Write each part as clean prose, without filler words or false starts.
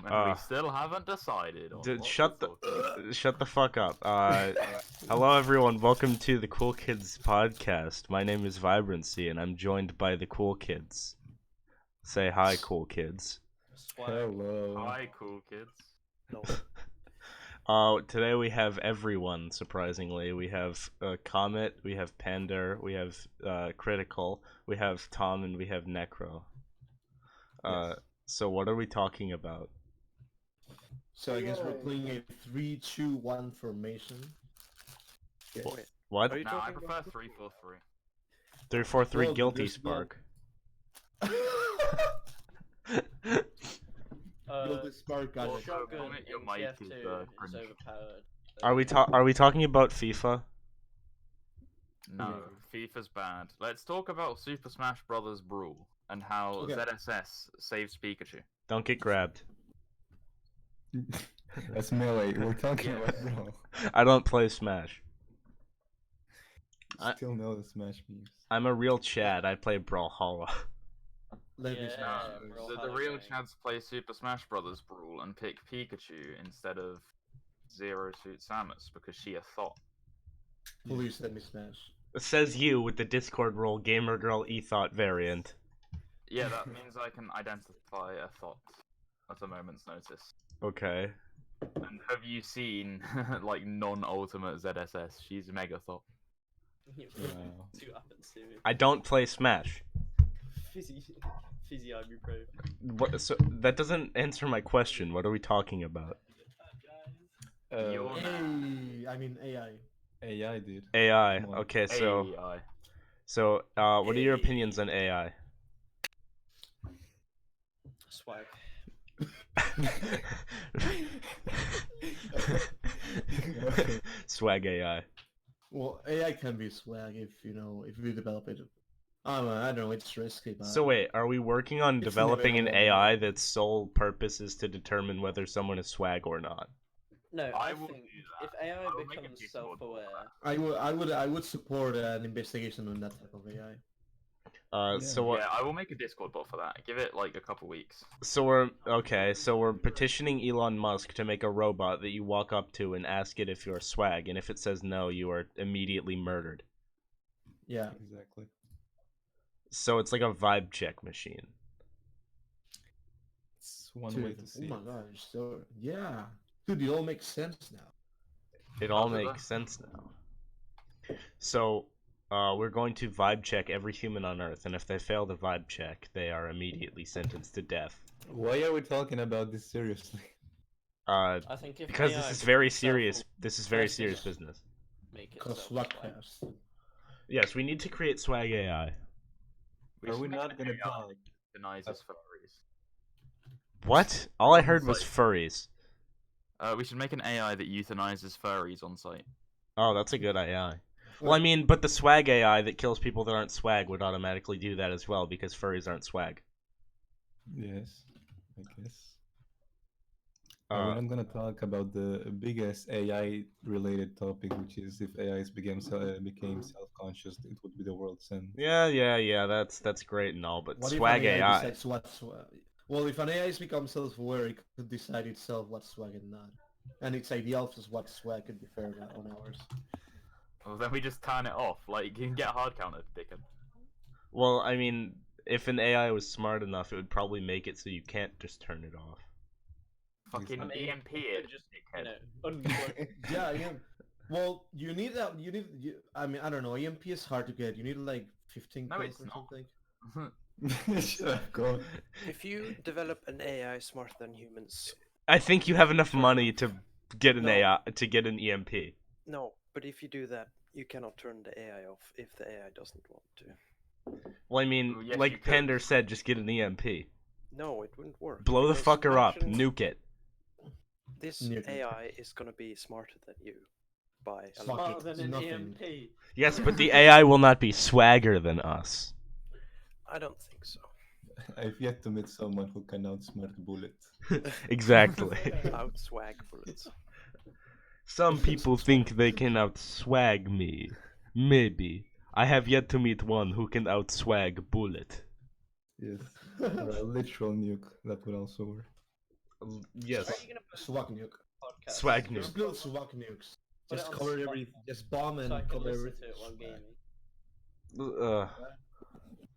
And we still haven't decided on Dude, what shut we're the shut the fuck up. Hello everyone. Welcome to the Cool Kids podcast. My name is Vibrancy, and I'm joined by the Cool Kids. Say hi, Cool Kids. Hello. Hi, cool kids. Today we have everyone. Surprisingly, we have Comet, we have Pander, we have Critical, we have Tom, and we have Necro. Yes. So what are we talking about? So I guess we're playing a 3-2-1 formation. Yes. Wait, What? are you No, I talking prefer about 3-4-3. 3-4-3 Well, Guilty there's no- Spark. Guilty Spark got it. Shotgun. Comment your mic TF2 is, is cringe. overpowered. Are we talking about FIFA? No, FIFA's bad. Let's talk about Super Smash Bros. Brawl and how Okay. ZSS saves Pikachu. Don't get grabbed. That's melee. We're talking Yeah. about bro. I don't play Smash. Still know the Smash memes. I'm a real Chad. I play Brawlhalla. Let me Yeah. see. Bro, The Hello, real gang. Chads play Super Smash Bros. Brawl and pick Pikachu instead of Zero Suit Samus because she a thought. Please let me smash. Says you with the Discord role Gamer Girl Ethot variant. Yeah, that means I can identify a thought at a moment's notice. Okay. And have you seen like non-ultimate ZSS? She's mega thought. Wow. Two up and two. I don't play Smash. Fizzy Army Pro. What, so that doesn't answer my question. What are we talking about? You're AI. AI, dude. AI. Come on. Okay, so AI. what are your opinions on AI? Swag. Swag AI. Well, AI can be swag if you develop it. I don't know, it's risky, but So wait, are we working on It's developing an inevitable. AI that's sole purpose is to determine whether someone is swag or not? No, I I will think do that. if AI I will make a becomes Discord for self-aware, I would support an investigation on that type of AI. So what? Yeah, I will make a Discord bot for that. Give it like a couple weeks. So we're petitioning Elon Musk to make a robot that you walk up to and ask it if you're swag, and if it says no, you are immediately murdered. Yeah. Exactly. So it's like a vibe check machine. It's one Dude, way to see oh it. my gosh, so yeah. Dude, it all makes sense now. It all How did makes that- sense now. So, we're going to vibe check every human on Earth, and if they fail the vibe check, they are immediately sentenced to death. Why are we talking about this seriously? I think if Because AI this is very becomes serious. self- This is very Yes, serious yes. business. make it Cause self-aware. Swagcast. Yes, we need to create swag AI. We Are should we make not an gonna AI talk? that denies us furries. What? All I On heard was site. furries. We should make an AI that euthanizes furries on site. Oh, that's a good AI. Well, I mean, but the swag AI that kills people that aren't swag would automatically do that as well because furries aren't swag. Yes, I guess. We're Uh, not gonna talk about the biggest AI-related topic, which is if AIs became self-conscious, it would be the world's end. yeah. That's great and all, but What swag if an AI AI. decides what's swag? Well, if an AI becomes self-aware, it could decide itself what's swag and not. And its ideal for what swag could be fair on ours. Well, then we just turn it off. Like, you can get hard counted, dickhead. Well, I mean, if an AI was smart enough, it would probably make it so you can't just turn it off. Fucking I mean, EMP you it, could just, dickhead. unplug. Yeah. Well, you need that. I mean, I don't know. EMP is hard to get. You need like 15 No, kills it's or not. something. Shut up, God. If you develop an AI smarter than humans, I think you have enough money to get an No. AI to get an EMP. no, but if you do that, you cannot turn the AI off if the AI doesn't want to. Well, I mean, Well, yes, you like could. Pender said, just get an EMP. No, it wouldn't work. Blow the because fucker up, imagine nuke it. This Nuke it. AI is gonna be smarter than you by a Fuck lot. it. Rather than an Nothing. EMP. Yes, but the AI will not be swagger than us. I don't think so. I've yet to meet someone who can outsmart Bullet. Exactly. Out swag bullets. Some people think they can outswag me. Maybe. I have yet to meet one who can outswag Bullet. Yes, or a literal nuke that would also work. Yes. Where are you gonna put Swag nuke. podcast? Swag You're nuke. Just build swag nukes. Put it Just on cover Spot- everything. Just bomb and so I can cover listen everything. to it while Swag. gaming.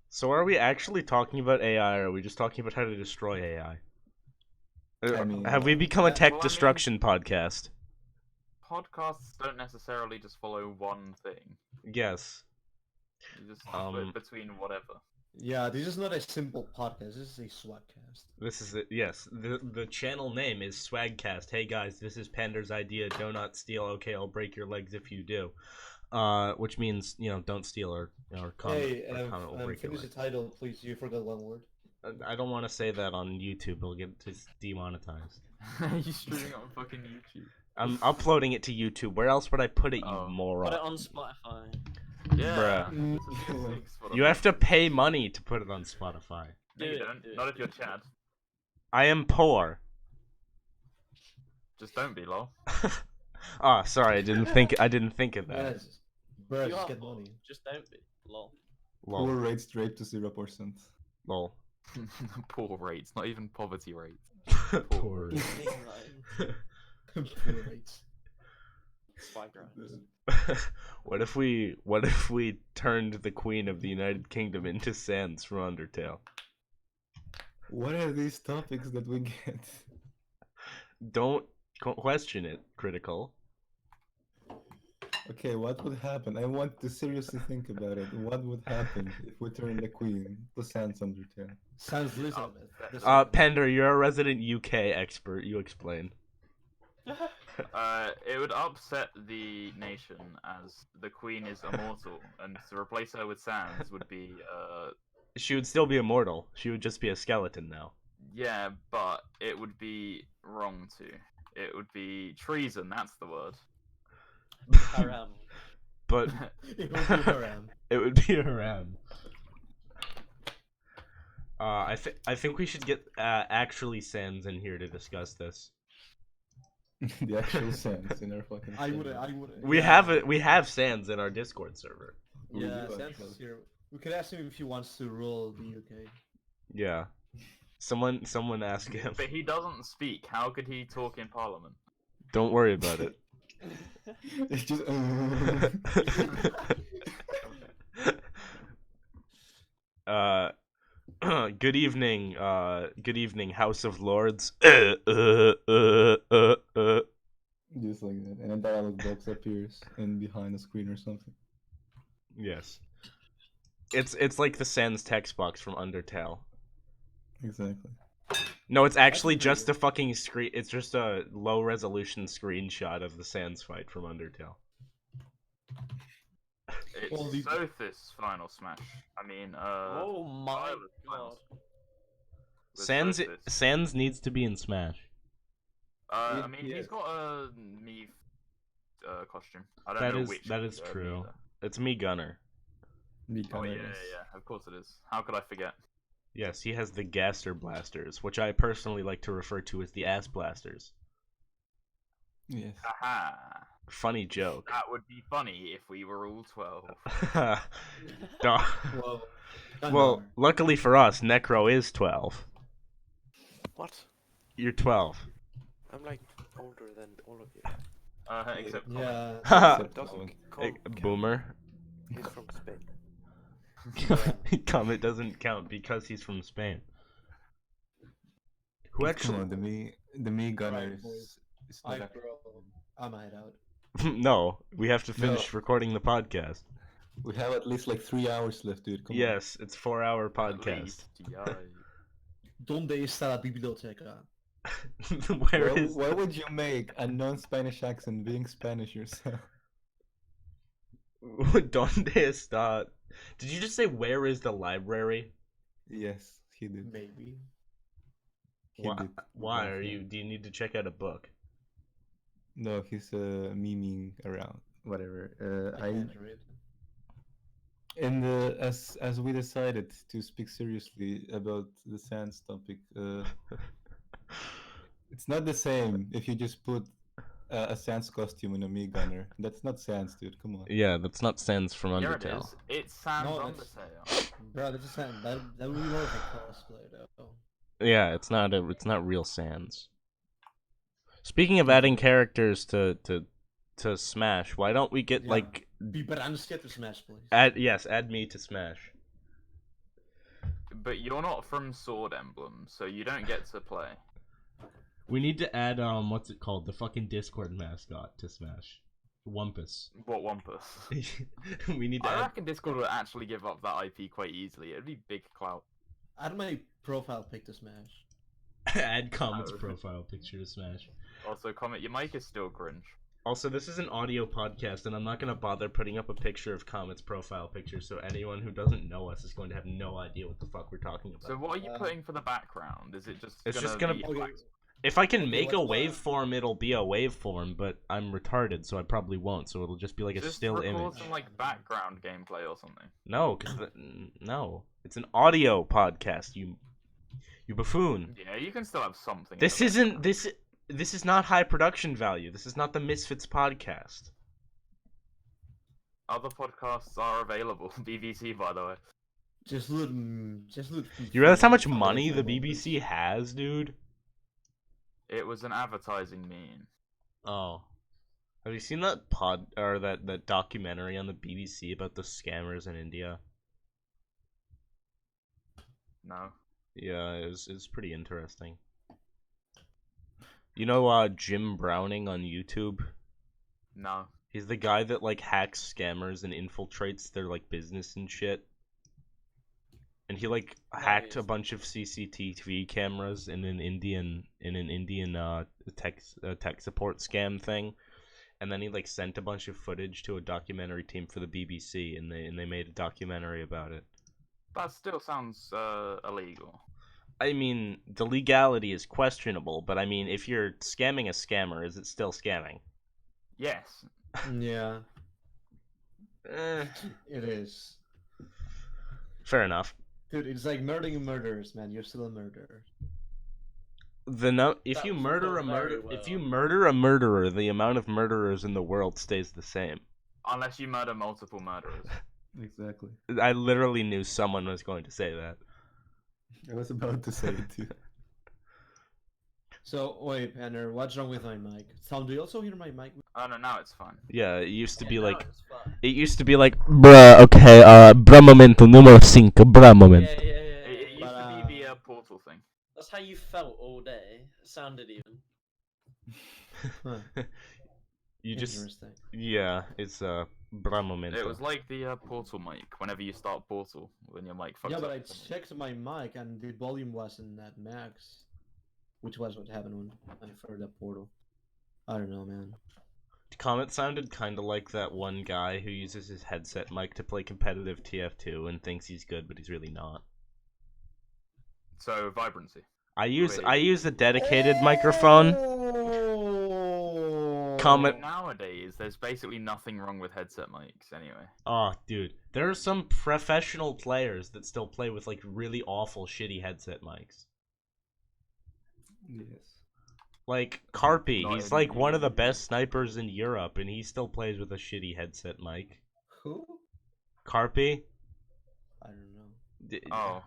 So are we actually talking about AI, or are we just talking about how to destroy AI? I mean, Have we become a well, tech I mean- destruction podcast? Podcasts don't necessarily just follow one thing. Yes. You just Um, flip between whatever. Yeah, this is not a simple podcast. This is a swagcast. This is it. Yes. The channel name is Swagcast. Hey guys, this is Pander's idea. Do not steal. Okay, I'll break your legs if you do. Which means, don't steal or comment. Hey, or comment will break your finish the legs. title, please. You forgot one word. I don't want to say that on YouTube. It'll get demonetized. You streaming on fucking YouTube. I'm uploading it to YouTube. Where else would I put it, you Oh. moron? Put it on Spotify. Yeah. Bruh. This is basic Spotify. You have to pay money to put it on Spotify. No, you Do it, don't. do it. Not if you're Chad. I am poor. Just don't be, lol. Ah, sorry, I didn't think of that. Yes. Bro, You just are get poor, money. Just don't be. Lol. Lol. poor rates straight to 0%. Lol. Poor rates, not even poverty rates. Poor. Right. Spy grimes. What if we turned the Queen of the United Kingdom into Sans from Undertale? What are these topics that we get? Don't question it, Critical. Okay, what would happen? I want to seriously think about it. What would happen if we turn the Queen to Sans Undertale? Sounds Oh, Elizabeth. Pender, you're a resident UK expert. You explain. It would upset the nation as the Queen is immortal, and to replace her with Sans would be She would still be immortal. She would just be a skeleton now. yeah, but it would be wrong to. It would be treason. That's the word. Haram. But It would be haram. it would be haram. I think we should get actually Sans in here to discuss this. The actual Sans in our fucking. I server. would. We have Sans in our Discord server. We Yeah, do, Sans actually. is here. We could ask him if he wants to rule the UK. Yeah. Someone ask him. But he doesn't speak. How could he talk in Parliament? Don't worry about it. It's just. Good evening, House of Lords. Just like that, and a dialogue box appears in behind the screen or something. Yes. It's like the Sans text box from Undertale. Exactly. No, it's actually pretty just a fucking screen. It's just a low resolution screenshot of the Sans fight from Undertale. It's Well, the- Sothis Final Smash. I mean, Oh my Violet Final god. with Sans Sothis. Sans needs to be in Smash. I mean, Yes. he's got a Mii costume. I don't That know is which. true. Mii, though. It's me, Gunner. Oh yeah, yeah, of course it is. How could I forget? Yes, he has the Gaster Blasters, which I personally like to refer to as the Ass Blasters. Yes. Aha! Funny joke. That would be funny if we were all 12. Duh. Well, Well, luckily for us, Necro is 12. What? You're 12. I'm like older than all of you. Except yeah. Except Doesn't Colin. count. Boomer. He's from Spain. Comet doesn't count because he's from Spain. Who Come actually? on, the me gunner Right, boys. is not I actually- bro, I'm hide out. No, we have to finish No. recording the podcast. We have at least like 3 hours left, dude. Come Yes, it's 4-hour at podcast. least, yay. Donde está la biblioteca? on. Where is? Why would you make a non-Spanish accent being Spanish yourself? Donde está? Did you just say where is the library? Yes, he did. Maybe. He Why? did. Why are Yeah. you? Do you need to check out a book? No, he's memeing around. Whatever. I can't read. And as we decided to speak seriously about the Sans topic, it's not the same if you just put a Sans costume in a me gunner. That's not Sans, dude. Come on. Yeah, that's not Sans from Here it Undertale. is. It's Sans No, it's- Undertale. Bro, that would be more of a cosplay though. Yeah, it's not real Sans. Speaking of adding characters to Smash, why don't we get Yeah. like Be Branskja to Smash, please. add me to Smash. But you're not from Sword Emblem, so you don't get to play. We need to add what's it called? The fucking Discord mascot to Smash. Wumpus. What Wampus? We need to I add reckon Discord would actually give up that IP quite easily. It'd be big clout. Add my profile pic to Smash. add Comet's No. profile picture to Smash. Also, comment your mic is still cringe. Also, this is an audio podcast, and I'm not gonna bother putting up a picture of Comet's profile picture, so anyone who doesn't know us is going to have no idea what the fuck we're talking about. So what are you putting for the background? Is it just? It's just gonna be Okay. black- If I can Okay, make a what's the- waveform, it'll be a waveform, but I'm retarded, so I probably won't. So it'll just be like a Just still record image. some like background gameplay or something. No, no, it's an audio podcast. You buffoon. Yeah, you can still have something. in This the isn't background. this is not high production value. This is not the Misfits podcast. Other podcasts are available. BBC, by the way. Just loot. You realize how much money the BBC has, dude? It was an advertising meme. Oh. Have you seen that that documentary on the BBC about the scammers in India? No. Yeah, it's pretty interesting. You know Jim Browning on YouTube? No. He's the guy that like hacks scammers and infiltrates their like business and shit. And he like hacked a yes. bunch of CCTV cameras in an Indian tech support scam thing. And then he like sent a bunch of footage to a documentary team for the BBC, and they made a documentary about it. That still sounds illegal. I mean, the legality is questionable, but I mean, if you're scamming a scammer, is it still scamming? Yes. Yeah, Eh, it is. fair enough. Dude, it's like murdering murderers, man. You're still a murderer. If That you was murder put a very murder, if well. you murder a murderer, the amount of murderers in the world stays the same. Unless you murder multiple murderers. Exactly. I literally knew someone was going to say that. I was about to say it too. So wait, Panner, what's wrong with my mic? Tom, do you also hear my mic? Oh no, now it's fine. Yeah, it used to be no, like, it's fine. it used to be like, bruh, okay, bruh momento numero 5, bruh moment. Yeah, yeah, yeah. It used But, to be the portal thing. That's how you felt all day. It sounded even. Huh, You just, interesting. yeah, it's bruh momento. It was like the portal mic. Whenever you start portal, when your mic fucks Yeah, but up. I checked my mic and the volume wasn't at max, which was what happened when I fired up Portal. I don't know, man. Comet sounded kind of like that one guy who uses his headset mic to play competitive TF2 and thinks he's good, but he's really not. So vibrancy. I use Wait. a dedicated microphone. Comet. Nowadays, there's basically nothing wrong with headset mics anyway. Oh, dude, there are some professional players that still play with like really awful, shitty headset mics. Yes. Like Carpi, Not he's in like one of the Europe. best snipers in Europe, and he still plays with a shitty headset mic. Who? Carpi? I don't know. Oh.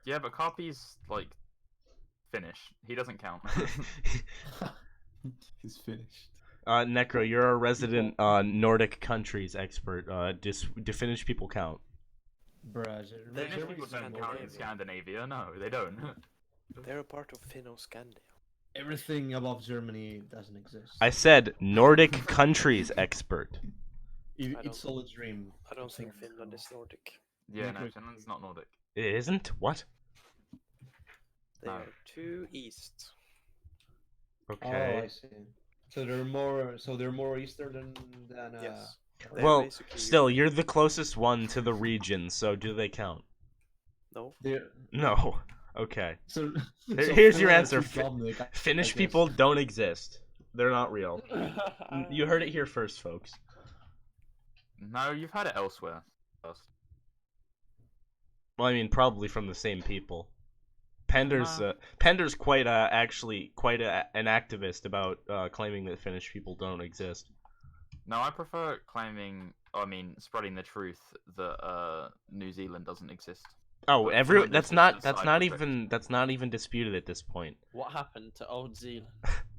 Yeah, but Carpi's like Finnish. He doesn't count. He's finished. Necro, you're a resident Nordic countries expert. Do Finnish people count? Bruh, They're Finnish people don't count in Scandinavia. No, they don't. They're a part of Finno-Scandia. everything above Germany doesn't exist. I said Nordic countries expert. It, I it's don't- all a dream. I don't think Sorry. Finland is Nordic. Yeah, no, Necro- Finland's not Nordic. It isn't? What? They No. are too east. Oh, Okay. I see. So they're more. So they're more eastern than. Yes. They're Well, basically still, Europe. you're the closest one to the region, so do they count? No. They're. No. Okay. So. Here's your Finland answer. is Dominic, I Finnish guess. people don't exist. They're not real. You heard it here first, folks. No, you've had it elsewhere. First. Well, I mean, probably from the same people. Pender's quite actually quite an activist about claiming that Finnish people don't exist. No, I prefer claiming. I mean, spreading the truth that New Zealand doesn't exist. Oh, But some of that's this is not just that's side not effect. even that's not even disputed at this point. What happened to Old Zealand?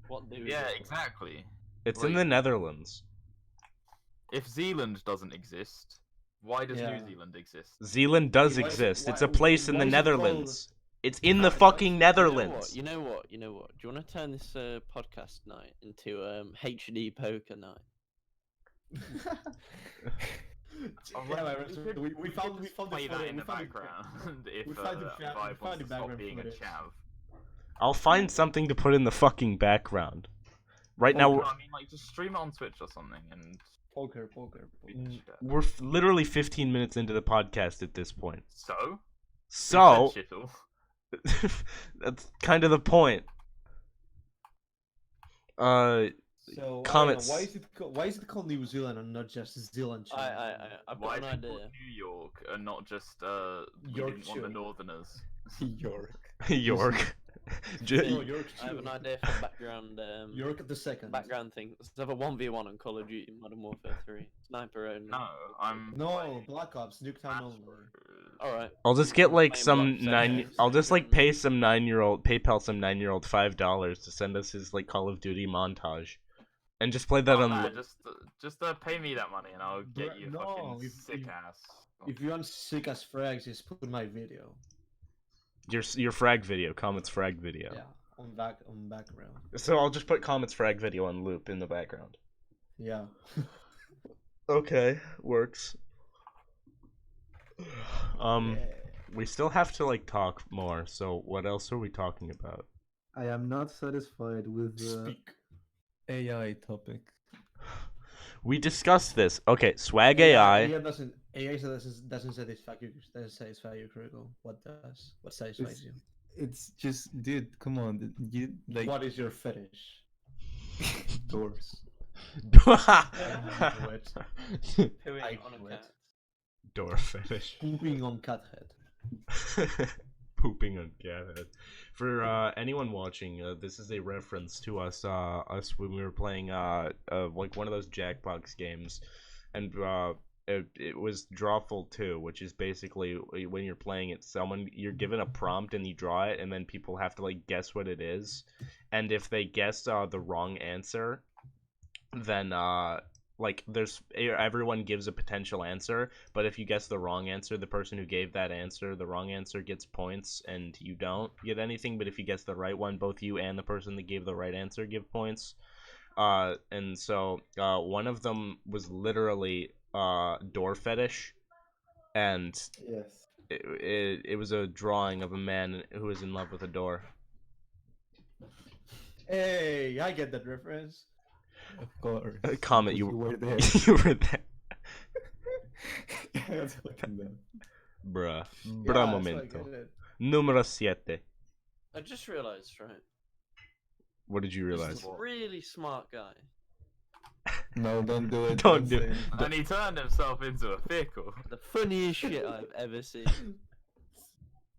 What do we Yeah, do? exactly. It's in Like, the Netherlands. if Zealand doesn't exist, why does New Yeah. Zealand exist? Zealand does Yeah, why is it- exist. It's why- a place in why the is it called- Netherlands. It's in the What? fucking You Netherlands. know what? Do you want to turn this podcast night into HD poker night? We found the play photo. that in We the found the- background if we found the Vibe wants to stop background being a footage. chav. I'll find something to put in the fucking background. Right now, No, I mean, like, just stream it on Twitch or something and Poker. beat the shit out of it. we're literally 15 minutes into the podcast at this point. So? So, You said shittle. that's kind of the point. So Comments. Why is it called New Zealand and not just Zealand? I've Why got an people idea. in New York and not just we didn't want the Yorkshire. Northerners? York. York. Oh, York I have an too. idea for background York the second. background thing. Let's have a 1v1 on Call of Duty Modern Warfare 3. Sniper only. No, I'm No, playing Black Ops, Nuketown Smash only. Bros. Alright. I'll just get like Playing some Black nine. Ops I'll just like and- pay some 9-year-old PayPal $5 to send us his like Call of Duty montage, and just play that Oh, on. nah, just pay me that money and I'll get Bruh, you a no, fucking if- sick if- ass. If you want sick as frags, just put my video. Your frag video, comments frag video. Yeah, on background. So I'll just put comments frag video on loop in the background. Yeah. Okay, works. Yeah. We still have to like talk more. So what else are we talking about? I am not satisfied with the Speak. AI topic. We discussed this. Okay, swag AI. AI doesn't satisfy you critical. What does? What satisfies you? It's just, dude, come on, you like What is your fetish? doors. I knew it. Pooing I on a knew cat. it. Door fetish. Pooping on cat head. Pooping on cat head. For anyone watching, this is a reference to us when we were playing like one of those Jackbox games, and it was Drawful 2, which is basically when you're playing it, you're given a prompt and you draw it, and then people have to like guess what it is, and if they guess the wrong answer, then like everyone gives a potential answer, but if you guess the wrong answer, the person who gave the wrong answer gets points and you don't get anything, but if you guess the right one, both you and the person that gave the right answer give points. And so one of them was literally door fetish, and Yes. it was a drawing of a man who was in love with a door. Hey, I get that reference. Of course. Comment, because you were there. you were there. I was looking there. Bruh. Yeah, Bra that's why I momento. get it. Numero 7. I just realised, right? What did you There's realize? this really smart guy. No, don't do it. Don't do say it. it. And he turned himself into a pickle. The funniest shit I've ever seen.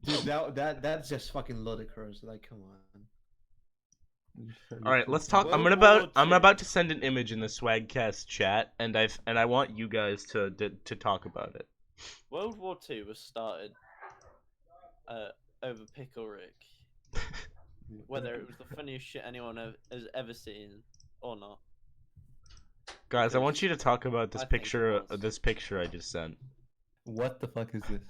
Dude, that's just fucking ludicrous. Like, come on. All right, let's talk. I'm World I'm War about II. to send an image in the Swagcast chat, and I want you guys to talk about it. World War II was started over Pickle Rick. Whether it was the funniest shit anyone has ever seen or not. Guys, I want you to talk about this I think it picture. was. This picture I just sent. What the fuck is this?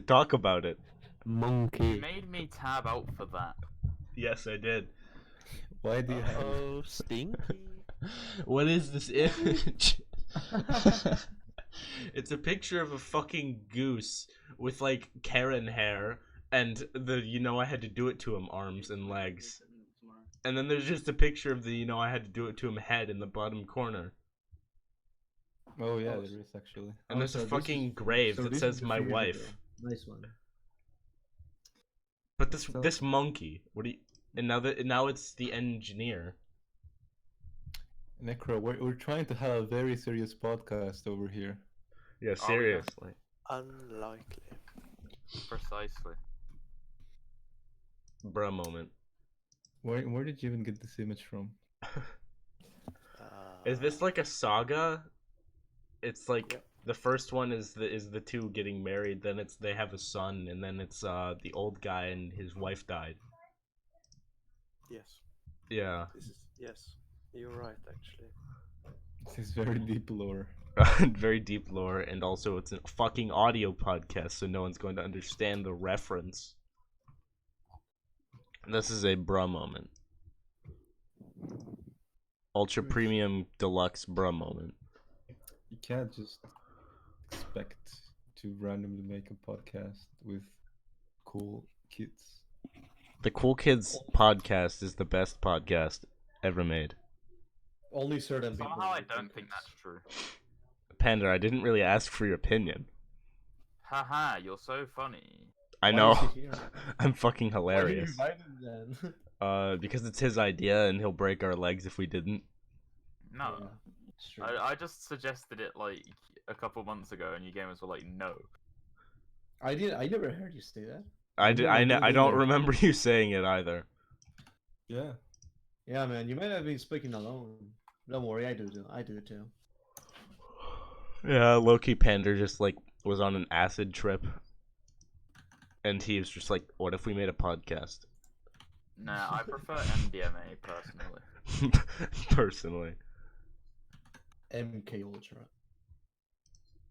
Talk about it. You Monkey. made me tab out for that. Yes, I did. Why do you have it? Oh, stinky. What is this image? It's a picture of a fucking goose with like Karen hair and the I had to do it to him arms and legs. And then there's just a picture of the I had to do it to him head in the bottom corner. Oh yeah, Oh, there is actually. And there's so a this fucking is- grave so that this says is the my future wife. girl. Nice one. But this So- this monkey, what do you? And now it's the engineer. Necro, we're trying to have a very serious podcast over here. Yeah, yeah. seriously. Unlikely. Precisely. Bruh moment. Where did you even get this image from? Is this like a saga? It's like The first one is the two getting married. Then they have a son, and then it's the old guy and his wife died. Yes. Yeah. Yes. You're right, actually. This is very deep lore. Very deep lore, and also it's a fucking audio podcast, so no one's going to understand the reference. This is a bruh moment. Ultra premium deluxe bruh moment. You can't just expect to randomly make a podcast with cool kids. The Cool Kids podcast is the best podcast ever made. Only certain people. Somehow I would don't think that's true. Panda, I didn't really ask for your opinion. Haha, you're so funny. I Why know. is he here? I'm fucking Why did you hilarious. invite him then? Because it's his idea and he'll break our legs if we didn't. No. Yeah, it's true. I just suggested it like a couple months ago, and you gamers were like, no. I never heard you say that. I never don't either. remember you saying it either. Yeah. Yeah, man, you might have been speaking alone. Don't worry, I do it too. Yeah, Loki Panda just like was on an acid trip. And he was just like, what if we made a podcast? Nah, I prefer MDMA personally. Personally. MK Ultra.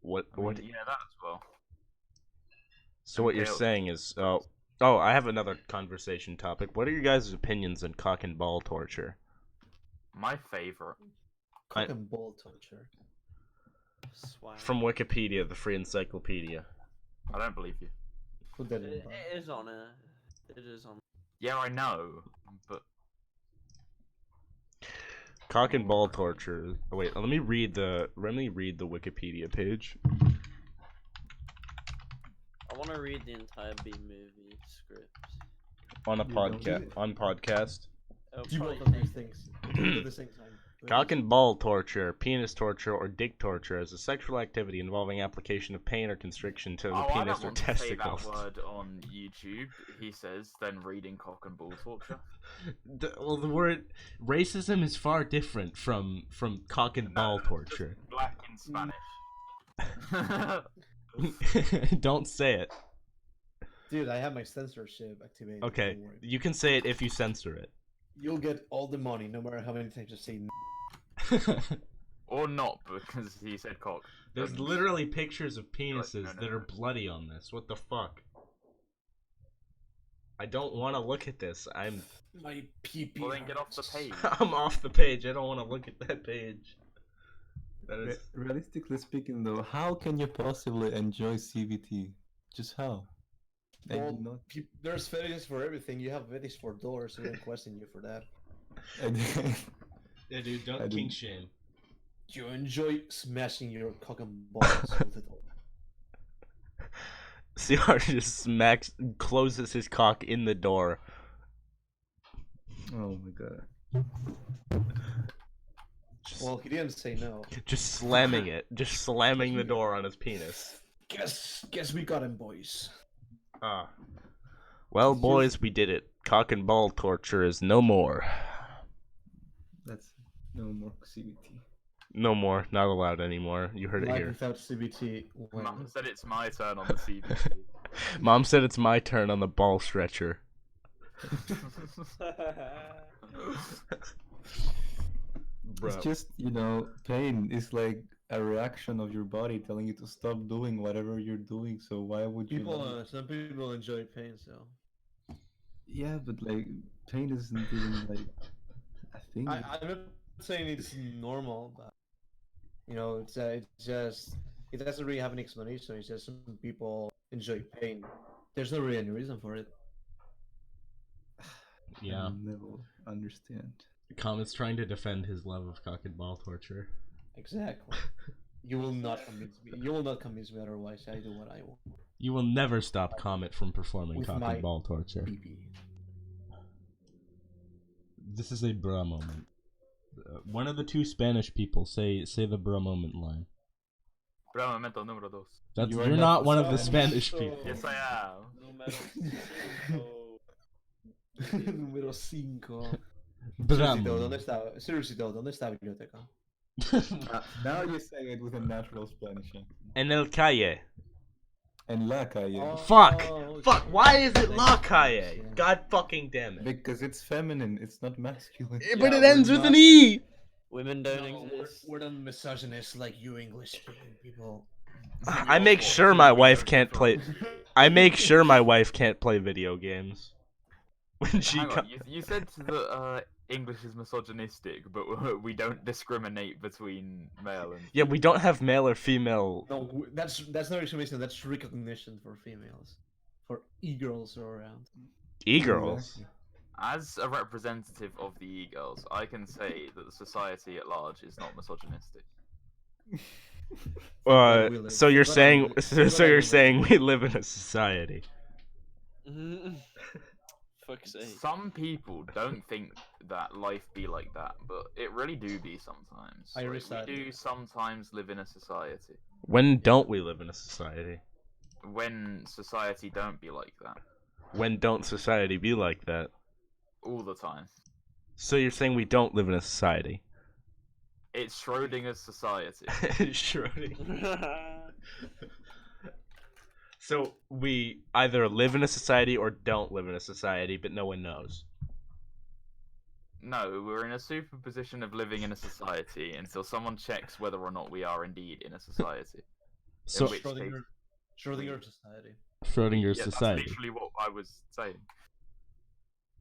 What I mean, what yeah, that as well. So what you're MK saying is oh, I have another conversation topic. What are your guys' opinions on cock and ball torture? My favorite. Cock and ball torture. Swag. From Wikipedia, the free encyclopedia. I don't believe you. Put that in. It is on it. It is on. Yeah, I know, but Cock and ball torture. Oh, wait, let me read the Wikipedia page. I want to read the entire B movie script. On a You don't podcast. do it. On podcast. It'll Do probably both of take- these things. Do the same time. Cock and ball torture, penis torture, or dick torture is a sexual activity involving application of pain or constriction to the I penis don't or want to say testicles. that word on YouTube. He says, then reading cock and ball torture. Well, the word racism is far different from cock and ball torture. Black in Spanish. Don't say it. Dude, I have my censorship activated. Okay, don't worry. you can say it if you censor it. You'll get all the money, no matter how many times you say. Or not, because he said cock. There's literally pictures of penises no, that are bloody on this. What the fuck? I don't want to look at this. My pee-pee. Well, then get off the hurts. page. I'm off the page. I don't want to look at that page. That is Realistically speaking, though, how can you possibly enjoy CVT? Just how? And Well, you not, there's fetishes for everything. You have fetishes for doors, so we don't question you for that. and yeah, dude. I Don't didn't- kink shame. You enjoy smashing your cock and balls with it. CR just closes his cock in the door. oh my god. Well, he didn't say no. Just slamming it. Just slamming the door on his penis. Guess we got him, boys. Ah. Well, boys, we did it. Cock and ball torture is no more. That's no more CVT. No more. Not allowed anymore. You heard it Life here. without CBT. Mum said it's my turn on the CBT. Mom said it's my turn on the ball stretcher. Bro. It's just, pain is like a reaction of your body telling you to stop doing whatever you're doing. So why would you? Some people enjoy pain, so. Yeah, but like pain isn't even like a thing. I'm not saying it's normal, but it's just it doesn't really have an explanation. It's just some people enjoy pain. There's not really any reason for it. Yeah. I'll never understand. Comet's trying to defend his love of cock and ball torture. Exactly. You will not convince me. You will not convince me otherwise. I do what I want. You will never stop Comet from performing With cock my and ball torture. BB. This is a bruh moment. One of the two Spanish people say the bruh moment line. Bro, momento número dos. That's You are you're not not one of the Spanish, Spanish so- people. Yes, I am. Número 5. Bruh Seriously though, moment. ¿dónde está la biblioteca? Now you're saying it with a natural Spanish accent. En el calle. And la calle. Fuck! Oh, Fuck! okay. Why is it la Thanks, calle? yeah. God fucking damn it! Because it's feminine, it's not masculine. But Yeah, it we're ends with an not- E. Women don't No, exist. we're not misogynist like you English-speaking people. I make sure my wife can't play. I make sure my wife can't play video games. When she Hang on, comes. you said that English is misogynistic, but we don't discriminate between male and. Yeah, we don't have male or female. No, that's not discrimination. That's recognition for females, for e-girls are around. E-girls. As a representative of the e-girls, I can say that the society at large is not misogynistic. we live. So you're But I saying, live. so But I you're live. saying we live in a society. Fuck's sake. Some people don't think that life be like that, but it really do be sometimes. I Like, reside. we do sometimes live in a society. When don't we live in a society? When society don't be like that. When don't society be like that? All the time. So you're saying we don't live in a society? It's Schrodinger's society. Schrodinger. So we either live in a society or don't live in a society, but no one knows. No, we're in a superposition of living in a society until someone checks whether or not we are indeed in a society. So which case- Schrodinger society. Schrodinger's Yeah, society. that's literally what I was saying.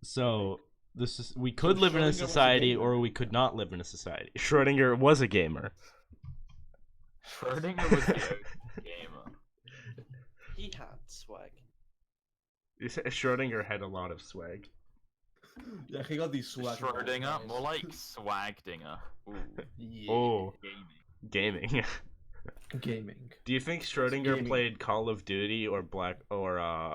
So this is we could live in Schrodinger a was a society gamer. or we could not live in a society. Schrodinger was a gamer. Schrodinger was the OG gamer. He had swag. Schrodinger had a lot of swag. Yeah, he got these swag. Schrodinger, more like Swagdinger. Ooh, Yeah. Oh, gaming. gaming. Gaming. Do you think Schrodinger gaming. played Call of Duty or Men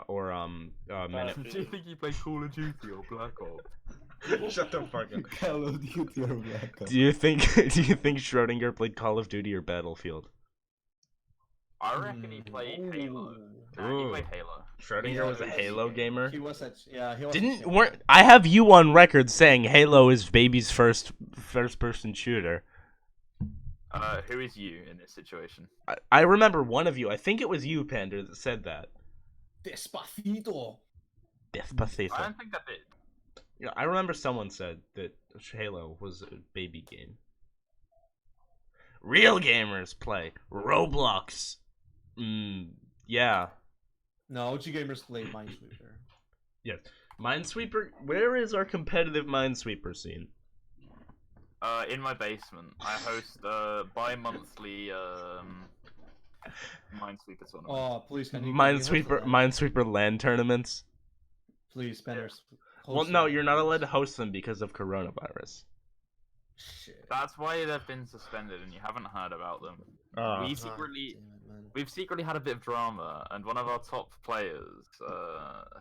Battlefield. Do you think he played Call of Duty or Black Ops? Shut the fuck up. Call of Duty or Black Ops. Do you think Schrodinger played Call of Duty or Battlefield? I reckon he played Halo. Nah, he Ooh. played Halo. Schrodinger was a Halo gamer. He was he was Didn't weren't I have you on record saying Halo is baby's first person shooter? Who is you in this situation? I remember one of you. I think it was you, Panda, that said that. Despacito. Despacito. I don't think I did. Yeah, I remember someone said that Halo was a baby game. Real gamers play Roblox. Yeah. No, OG gamers play Minesweeper. Yes. Minesweeper. Where is our competitive Minesweeper scene? In my basement, I host bi-monthly Minesweeper tournament. Oh, please, can you Minesweeper LAN tournaments. Please, Banners. Well, no, you're not allowed to host them because of coronavirus. Shit. That's why they've been suspended, and you haven't heard about them. Ah. We've secretly had a bit of drama, and one of our top players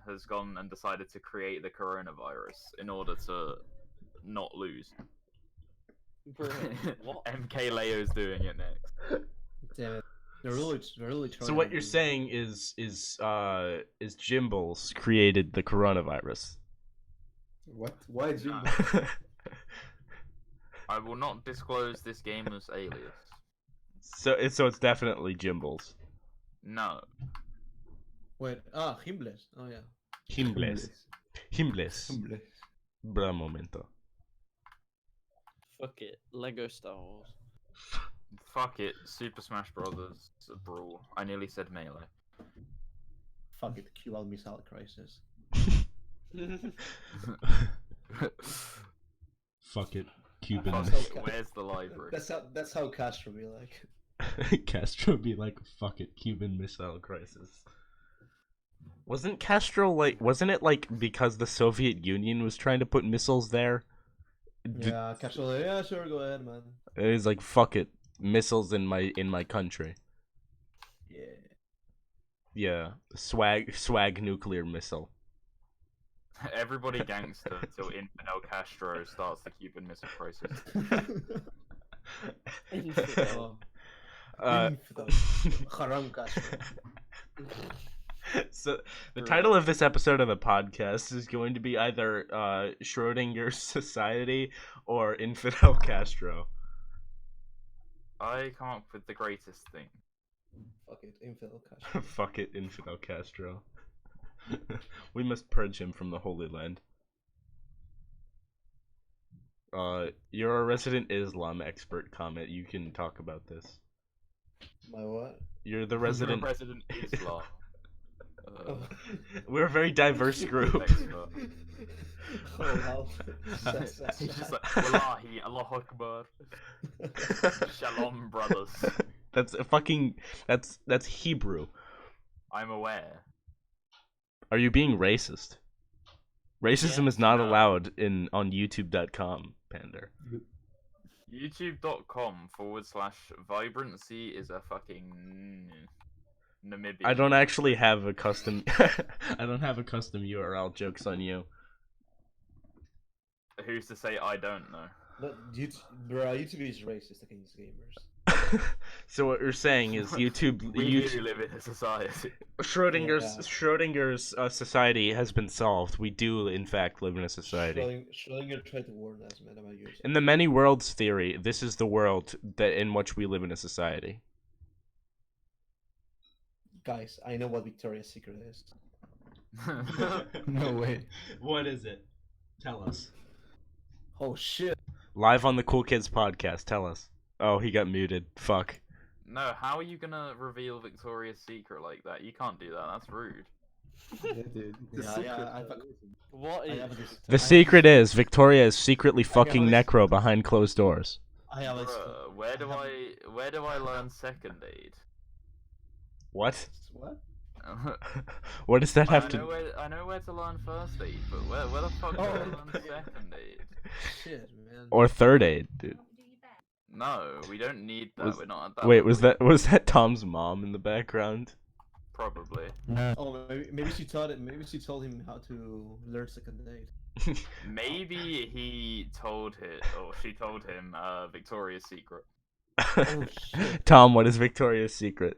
has gone and decided to create the coronavirus in order to not lose. Bro, what? MK Leo's doing it next. Damn it. They're really trying. So what you're saying is Jimbles created the coronavirus. What? Why Jim? I will not disclose this gamer's alias. So it's definitely Jimbles. No. Wait, Himbles. Oh yeah. Himbles. Bra momento. Fuck it. Lego Star Wars. Fuck it. Super Smash Brothers Brawl. I nearly said Melee. Fuck it. Cuban Missile Crisis. Fuck it. Cuban. Fuck so it, ca- where's the library? That's how Castro be like. Castro would be like, fuck it, Cuban Missile Crisis. Wasn't it like because the Soviet Union was trying to put missiles there? Yeah, Castro. Yeah, sure. Go ahead, man. It was like, fuck it, missiles in my country. Yeah. Yeah, swag nuclear missile. Everybody gangster until Infidel Castro starts the Cuban Missile Crisis. Infidel. Uh, Infidel. Haram Castro. So the title of this episode of the podcast is going to be either Schrodinger's Society or Infidel Castro. I come up with the greatest thing. Fuck it, infidel Castro. Fuck it, Infidel Castro. We must purge him from the Holy Land. You're a resident Islam expert, Comet. You can talk about this. My what? You're the resident. Resident Islam. We're a very diverse group. Expert. Oh, He's just like, Wallahi, Allah Akbar. Shalom, brothers. That's a fucking. That's Hebrew. I'm aware. Are you being racist? Racism Yeah, is not no. allowed on YouTube.com, Pander. YouTube.com/vibrancy is a fucking Namibian. I don't actually have a custom. I don't have a custom URL. Jokes on you. Who's to say I don't know? But YouTube is racist against gamers. So what you're saying is YouTube. We do live in a society. Schrodinger's society has been solved. We do, in fact, live in a society. Schrodinger tried to warn us, man, about yours. In the many worlds theory, this is the world in which we live in a society. Guys, I know what Victoria's Secret is. No way. What is it? Tell us. Oh shit! Live on the Cool Kids podcast. Tell us. Oh, he got muted. Fuck. No, how are you gonna reveal Victoria's Secret like that? You can't do that. That's rude. Yeah, dude. What is? The secret is Victoria is secretly fucking Necro behind closed doors. I have a. Bruh, where do I learn second aid? What? What? What does that have I to? know where to learn first aid, but where the fuck do I learn second aid? Shit, man. Or third aid, dude. No, we don't need that. We're not at that. Wait, level. was that Tom's mom in the background? Probably. Oh, maybe she taught it. Maybe she told him how to learn second aid. Maybe he told it, or she told him Victoria's Secret. Oh shit! Tom, what is Victoria's secret?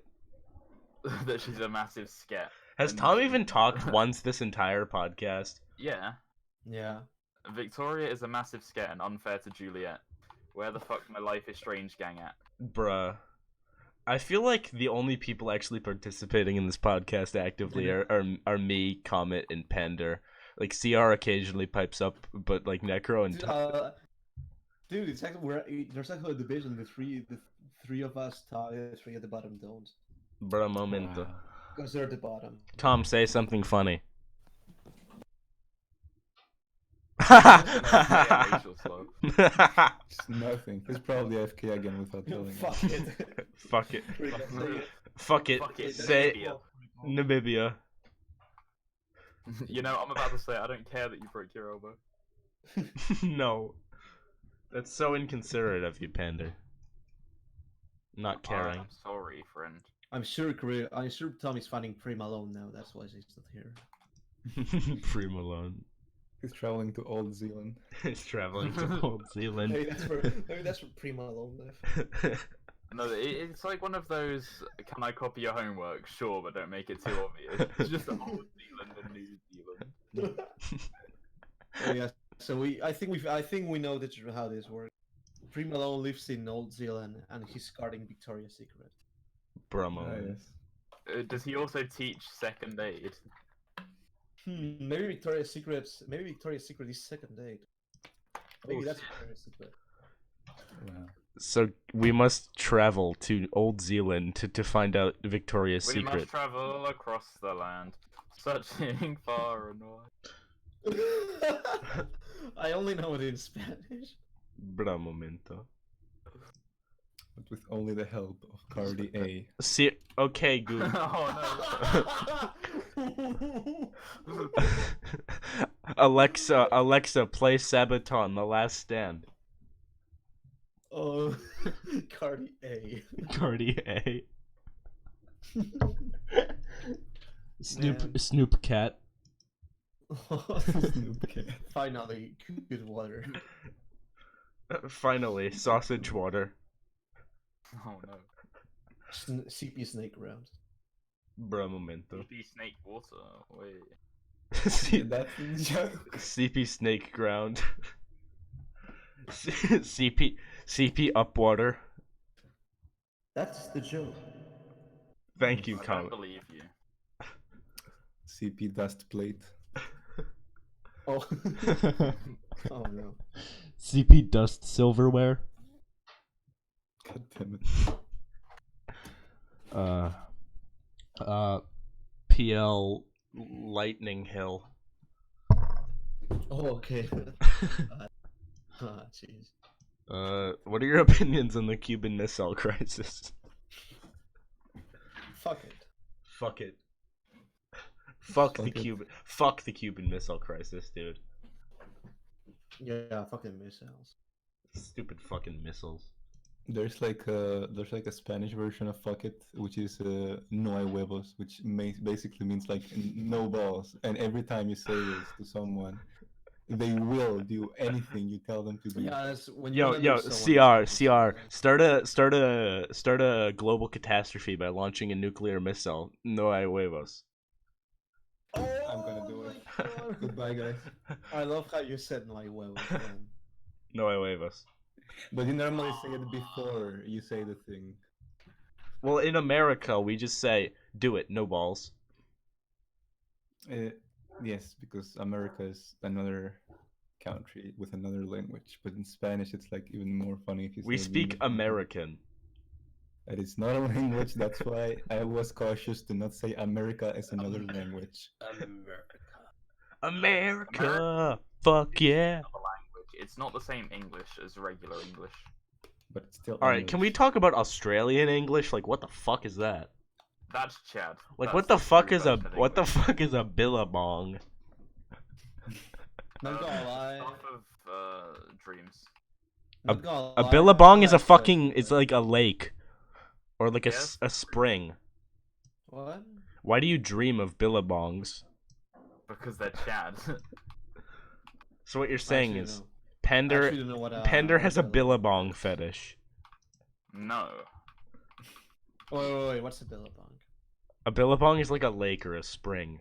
That she's a massive scat. Has And Tom she- even talked once this entire podcast? Yeah. Yeah. Victoria is a massive scat and unfair to Juliet. Where the fuck my Life is Strange gang at? Bruh. I feel like the only people actually participating in this podcast actively are me, Comet, and Pander. Like CR occasionally pipes up, but like Necro and Dude, it's actually there's actually a division. The three of us talk, the three at the bottom don't. Bruh momento. Because they're at the bottom. Tom, say something funny. Yeah, racial slur. It's nothing. He's probably AFK again without telling us. Fuck it. Fuck it. Fuck it. Fuck it. Fuck it, Say Namibia. Namibia. You know, I'm about to say I don't care that you broke your elbow. No. That's so inconsiderate of you, Pander. Not caring. I'm sorry, friend. I'm sure Tommy's finding Prima alone now. That's why he's not here. Free Malone. He's traveling to Old Zealand. He's traveling to Old Zealand. Maybe that's where Prima alone live. No, it's like one of those. Can I copy your homework? Sure, but don't make it too obvious. It's just Old Zealand and New Zealand. Oh yeah. So I think we know how this works. Prima alone lives in Old Zealand and he's guarding Victoria's Secret. Bromo. Yes. Does he also teach second aid? Maybe Victoria's Secret is second aid. Maybe Oh, that's shit. Victoria's Secret. Wow. So we must travel to Old Zealand to find out Victoria's We secret. must travel across the land, searching far and wide. I only know it in Spanish. Bra momento. But with only the help of Cardi A. See, okay, Google. Oh Alexa, play Sabaton, The Last Stand. Oh, Cardi A. Cardi A. Man. Snoop Cat. Finally, good water. Finally, sausage water. no! Oh no! CP snake round. Bra momento. Be snake water. Wait. That's a joke. CP snake ground. CP up water. That's the joke. Thank you, I don't Comet. believe you. CP dust plate. Oh. Oh no. CP Dust Silverware. God damn it. PL Lightning Hill. Oh, okay. Ah, jeez. What are your opinions on the Cuban Missile Crisis? Fuck it. Fuck it. Fuck the Fuck it. Cuban. Fuck the Cuban Missile Crisis, dude. Yeah, fucking missiles. Stupid fucking missiles. There's like a Spanish version of fuck it, which is no hay huevos, which basically means like no balls. And every time you say this to someone, they will do anything you tell them to do. Yeah, that's when Yo, wanna yo, make someone CR. Start a global catastrophe by launching a nuclear missile. No hay huevos. Oh, I'm gonna do it. my God. Goodbye, guys. I love how you said my huevos, man. No hay huevos. But you normally say it before you say the thing. Well, in America, we just say, do it, no balls. Yes, because America is another country with another language. But in Spanish, it's like even more funny if you say We it in speak the- American. That is not a language. That's why I was cautious to not say America is another language. America! Fuck yeah! Another language. It's not the same English as regular English. But it's still. Alright, can we English. talk about Australian English? Like, what the fuck is that? That's Chad. Like, That's what the fuck true is a version of what the English. fuck is a billabong? Not gonna lie. Stuff of dreams. Not gonna A lie, billabong is a that's fucking. It's good. like a lake, or like Yes. a spring. What? Why do you dream of billabongs? Because they're Chad. So what you're saying Actually, is no. Pender Actually, don't know what, Pender what has a billabong billabong is. fetish. No. Wait, what's a billabong? A billabong is like a lake or a spring.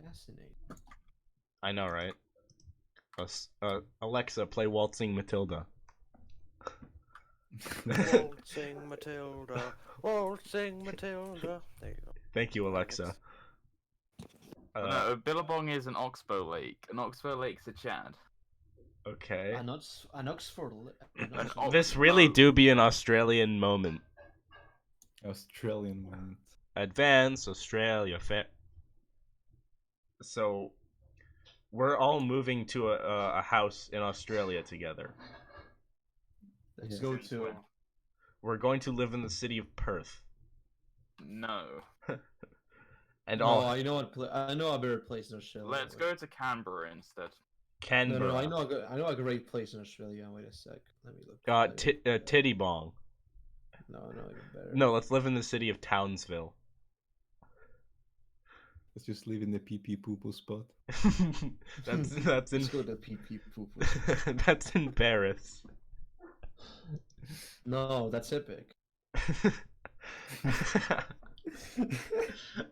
Fascinating. I know, right? Alexa, play Waltzing Matilda. Waltzing Matilda, waltzing Matilda. There you go. Thank you, Alexa. No, a billabong is an oxbow lake. An oxbow lake's a Chad. Okay. An Oxford. An This really oxbow. do be an Australian moment. Australian moment. Advance Australia So, we're all moving to a house in Australia together. Let's Yeah. go to. We're going to live in the city of Perth. No. And No, all I know I know a better place in Australia. Let's go to Canberra instead. Canberra. No, I know a great place in Australia. Wait a sec. Let me look. Titty bong. No, even better. No, let's live in the city of Townsville. Let's just live in the pee pee poo poo spot. that's in Let's go to pee pee poo poo. that's in Paris. No, that's epic.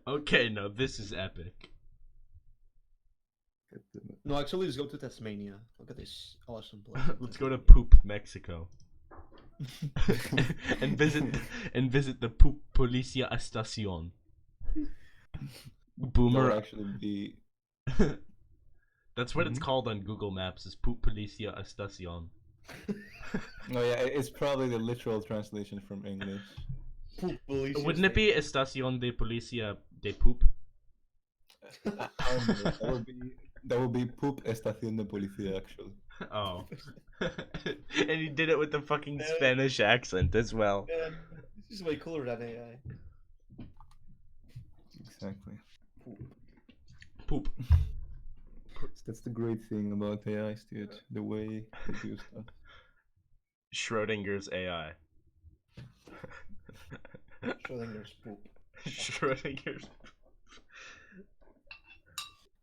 Okay, no, this is epic. No, actually, let's go to Tasmania. Look at this awesome place. Let's go to Poop, Mexico, and visit the Poop Policia Estacion. That Boomer. would actually be. That's what it's called on Google Maps. Is Poop Policia Estacion. Oh yeah, it's probably the literal translation from English. Wouldn't it be Estación de Policía de Poop? That would be poop estación de policía actually. Oh. And he did it with the fucking Spanish accent as well. Yeah, this is way cooler than AI. Exactly. Poop. That's the great thing about AI, dude. The way they do stuff. Schrodinger's AI. Schrodinger's poop. Schrodinger's.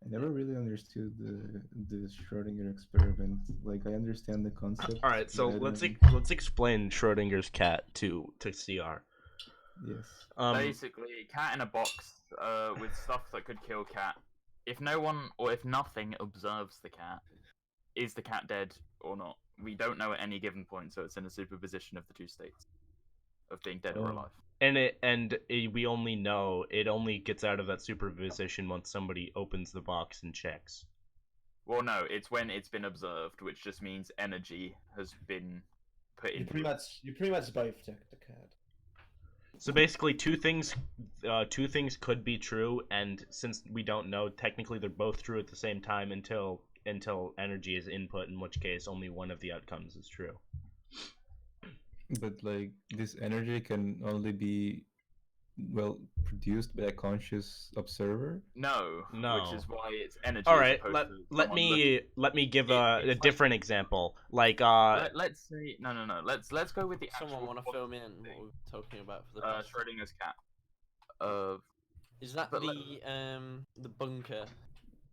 I never really understood the Schrodinger experiment. Like, I understand the concept. All right, so but I let's don't- explain Schrodinger's cat to CR. Yes. Basically, cat in a box with stuff that could kill cat. If no one or if nothing observes the cat, is the cat dead or not? we don't know at any given point, so it's in a superposition of the two states of being dead or Oh. alive. We only know it only gets out of that superposition once somebody opens the box and checks. Well, no, it's when it's been observed, which just means energy has been put You into pretty it. much bisect the cat. So basically, two things could be true, and since we don't know, technically they're both true at the same time until energy is input, in which case only one of the outcomes is true. But like this energy can only be produced by a conscious observer. No, No. which is why it's energy. All as right, opposed to let someone looking. me give It- a it's like- different example. Like Let's say no. Let's go with the Someone actual want to fill me in what thing. we're talking about for the past? Schrodinger's cat. Is that but the bunker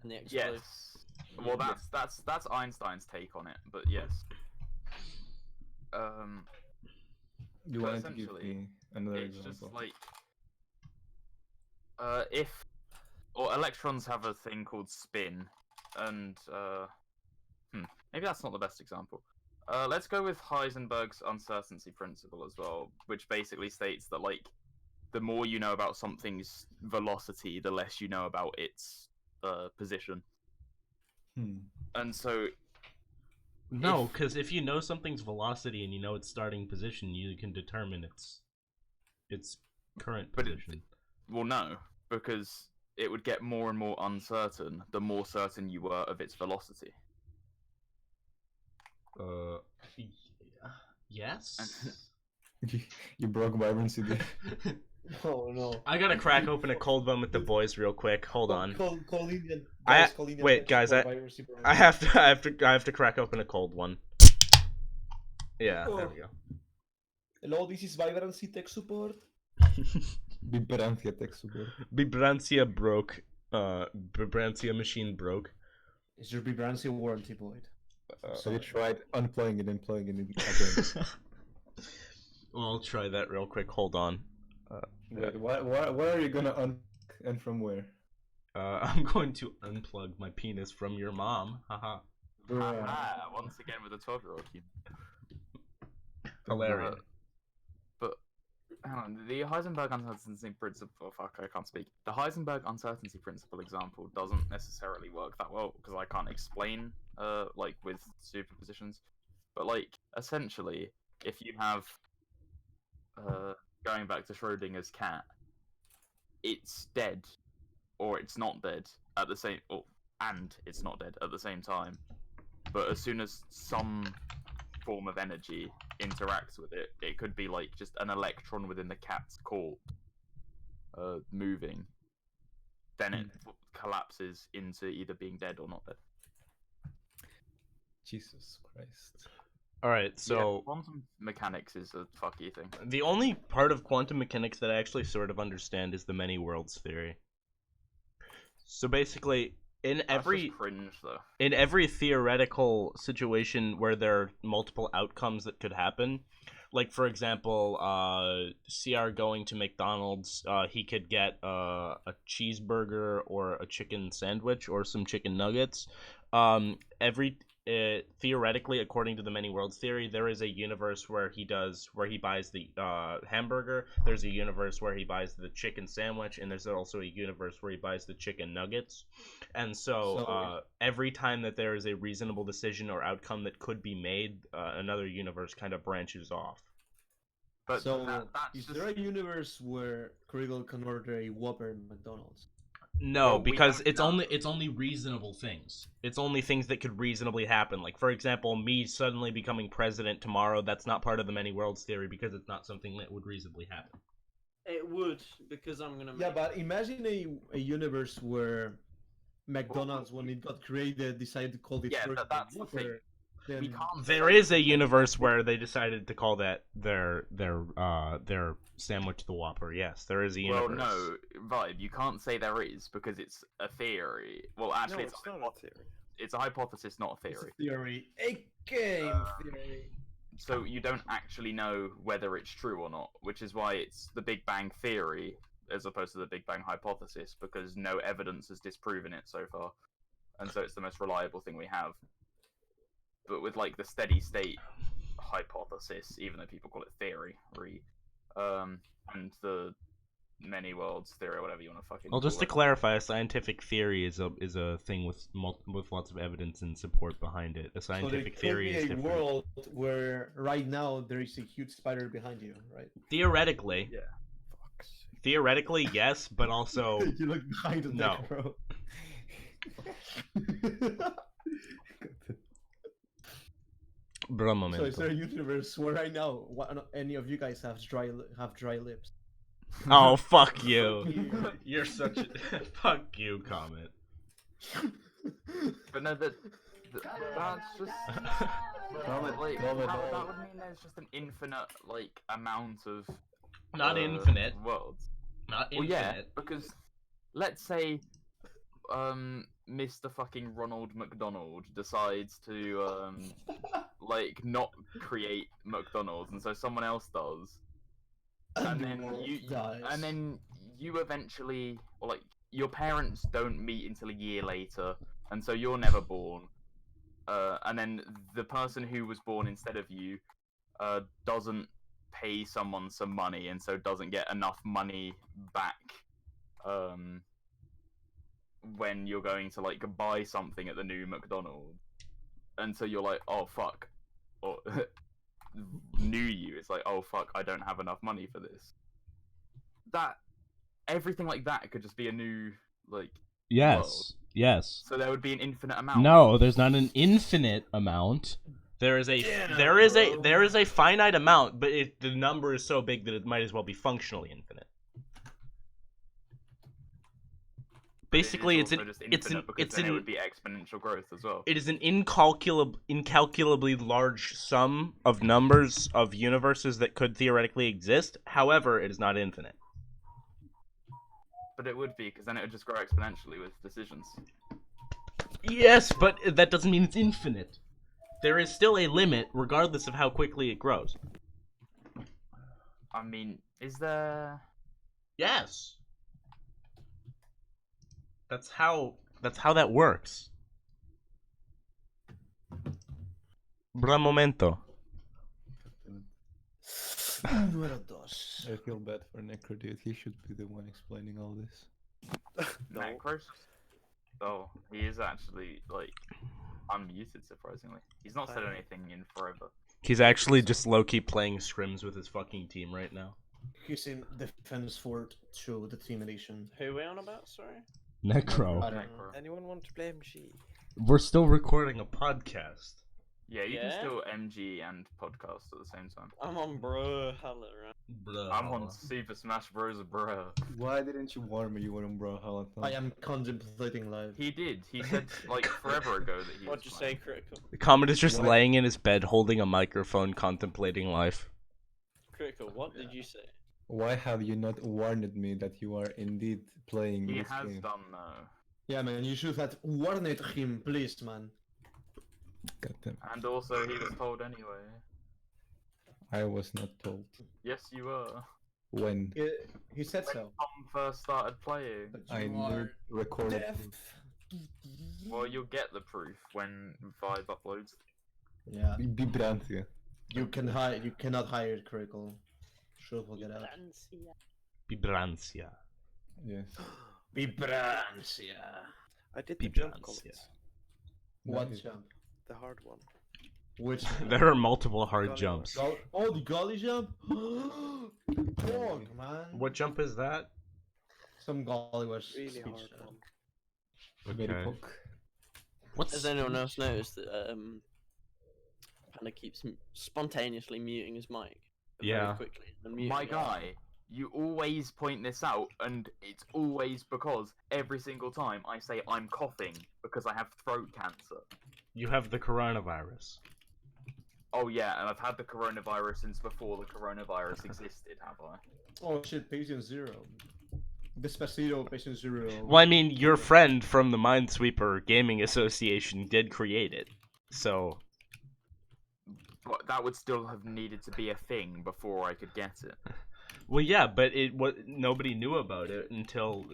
and the explosion? Yes. Well, that's Einstein's take on it, but yes. You But wanted to give essentially, me another It's example. just like electrons have a thing called spin, and maybe that's not the best example. Let's go with Heisenberg's uncertainty principle as well, which basically states that like the more you know about something's velocity, the less you know about its position. And so no, if- because if you know something's velocity and you know its starting position, you can determine its current But position. well, no, because it would get more and more uncertain the more certain you were of its velocity. Yes. You broke vibrancy. Dude. Oh no. I gotta crack open a cold one with the boys real quick. Hold on. Call Indian. I- Call Indian wait, tech guys, support virus, bro. I have to crack open a cold one. Yeah, there we go. Hello, this is Vibrancy Tech Support. Vibrancia tech support. Vibrancia broke. Vibrancia machine broke. Is your Vibrancy warranty void? So you tried unplugging it and plugging it again. Well, I'll try that real quick. Hold on. Wait, where are you gonna and from where? I'm going to unplug my penis from your mom. Haha. Ah, once again with a 12-year-old. Hilarious. But hang on, the Heisenberg uncertainty principle. Oh, fuck, I can't speak. The Heisenberg uncertainty principle example doesn't necessarily work that well because I can't explain, like with superpositions. But like, essentially, if you have, going back to Schrodinger's cat, it's dead, or it's not dead at the same, and it's not dead at the same time. But as soon as some form of energy interacts with it, it could be like just an electron within the cat's corpse moving, then it collapses into either being dead or not dead. Jesus Christ. All right, so Yeah, quantum mechanics is a fucky thing. the only part of quantum mechanics that I actually sort of understand is the many worlds theory. So basically, in That's every just cringe though. in every theoretical situation where there are multiple outcomes that could happen, like for example, CR going to McDonald's, he could get a cheeseburger or a chicken sandwich or some chicken nuggets. Theoretically, according to the many worlds theory, there is a universe where he buys the hamburger. There's a universe where he buys the chicken sandwich, and there's also a universe where he buys the chicken nuggets. And so every time that there is a reasonable decision or outcome that could be made, another universe kind of branches off. But So, that's is just... there a universe where Kriegel can order a Whopper in McDonald's? No, Well, we because don't know. it's only reasonable things. It's only things that could reasonably happen. Like for example, me suddenly becoming president tomorrow, that's not part of the many worlds theory because it's not something that would reasonably happen. It would, because I'm gonna. Yeah, but imagine a universe where McDonald's, when it got created, decided to call it Yeah, burger that's the thing. Whopper. Then We can't There say- is a universe where they decided to call that their sandwich the Whopper. Yes, there is a universe. Well, no, Vibe, you can't say there is because it's a theory. Well, actually, No, it's it's not a theory. it's a hypothesis, not a it's theory. a theory. A game theory. So you don't actually know whether it's true or not, which is why it's the Big Bang theory as opposed to the Big Bang hypothesis, because no evidence has disproven it so far, and so it's the most reliable thing we have. but with like the steady state hypothesis, even though people call it theory, and the many worlds theory, or whatever you want to fucking. Well, just call to it. clarify, a scientific theory is a thing with lots of evidence and support behind it. A scientific theory is So there could be different. a world where right now there is a huge spider behind you, right? Theoretically, Yeah. theoretically, yes, but also You look behind the No. deck, bro. bro, So momento. is there a universe where right now any of you guys have dry lips? Oh, fuck you. You're such a fuck you comment. But no, that's just Comment, like comment that all. would mean there's just an infinite like amount of Not infinite. worlds. Not Well, infinite. yeah, because let's say Mr. fucking Ronald McDonald decides to like not create McDonald's, and so someone else does, and then you dies. and then you eventually, or like your parents don't meet until a year later, and so you're never born, and then the person who was born instead of you doesn't pay someone some money, and so doesn't get enough money back when you're going to like buy something at the new McDonald's, and so you're like, oh fuck, or new you, it's like, oh fuck, I don't have enough money for this. That everything like that could just be a new like Yes. Yes. so there would be an infinite amount. No, there's not an infinite amount. There is a there is a finite amount, but the number is so big that it might as well be functionally infinite. Basically, it's also an just it's infinite an because it's then it an would be exponential growth as well. it is an incalculably large sum of numbers of universes that could theoretically exist. However, it is not infinite. But it would be, because then it would just grow exponentially with decisions. Yes, but that doesn't mean it's infinite. There is still a limit, regardless of how quickly it grows. I mean, is there? Yes. That's how that works. Bra momento. Número dos. I feel bad for Necro, dude. He should be the one explaining all this. No. Macros? Oh, he is actually, like, unmuted, surprisingly. He's not said anything in forever. He's actually just low-key playing scrims with his fucking team right now. He's in defense fort to the team edition. Who are we on about? Sorry. Necro. I don't know. Necro. Anyone want to play MG? We're still recording a podcast. Yeah, you Yeah? can still MG and podcast at the same time. I'm on bro. Hello. Bruh. I'm on Super Smash Bros. Bruh. Why didn't you warn me you were on Brawlhalla? I am contemplating live. He did. He said, like, forever ago that he What'd was you playing. say, Critical? The Comet is just What? laying in his bed, holding a microphone, contemplating life. Critical, what did you say? Why have you not warned me that you are indeed playing He this has game? done, though. Yeah, man, you should have warned him, please, man. Goddamn. And also, he was told anyway. I was not told. Yes, you were. When? He said so. Tom first started playing. I need recorded deaf. proof. Well, you'll get the proof when Vive uploads. Yeah, Vibrancia. you cannot hire critical. Sure, we'll get out. Vibrancia. Yes. Vibrancia. I did the jump Vibrancia. comments. What Nice. jump? The hard one. Which? There are multiple hard Golly jumps. Oh, the golly jump? Fuck, man. What jump is that? Some golly was Really speech, hard one. Very Okay. poke. What's Has anyone else noticed that Panda keeps spontaneously muting his mic? Yeah. Very quickly. And muting My it. guy, you always point this out, and it's always because every single time I say I'm coughing because I have throat cancer. You have the coronavirus. Oh yeah, and I've had the coronavirus since before the coronavirus existed, have I? Oh shit, patient zero. Despacito, patient zero. Well, I mean, your friend from the Minesweeper Gaming Association did create it, so But that would still have needed to be a thing before I could get it. well, yeah, but nobody knew about it until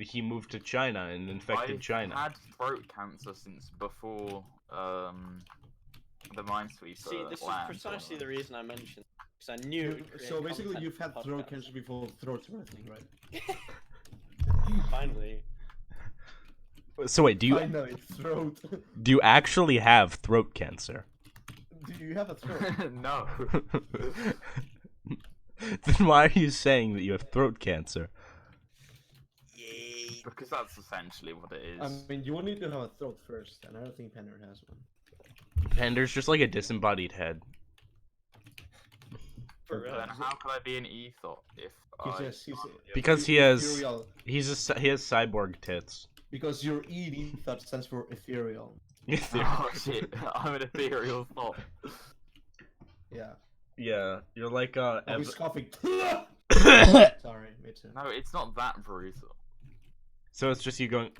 he moved to China and infected I've China. had throat cancer since before the Minesweeper. See, this is land precisely the tournament. reason I mentioned. Because I knew. it would So create basically, content you've had for throat podcasts. cancer before throat threatening, right? Finally. So wait, Finally, throat. do you actually have throat cancer? Do you have a throat? No. Then why are you saying that you have throat cancer? Yay. Because that's essentially what it is. I mean, you will need to have a throat first, and I don't think Pender has one. Pander's just like a disembodied head. For Then real. how could I be an ethot if He's Because he has ethereal. he has cyborg tits. Because your ED that stands for ethereal. Oh shit, I'm an ethereal thought. Yeah. Yeah, you're like Oh, he's coughing. So Sorry, me too. No, it's not that brutal. it's just you going.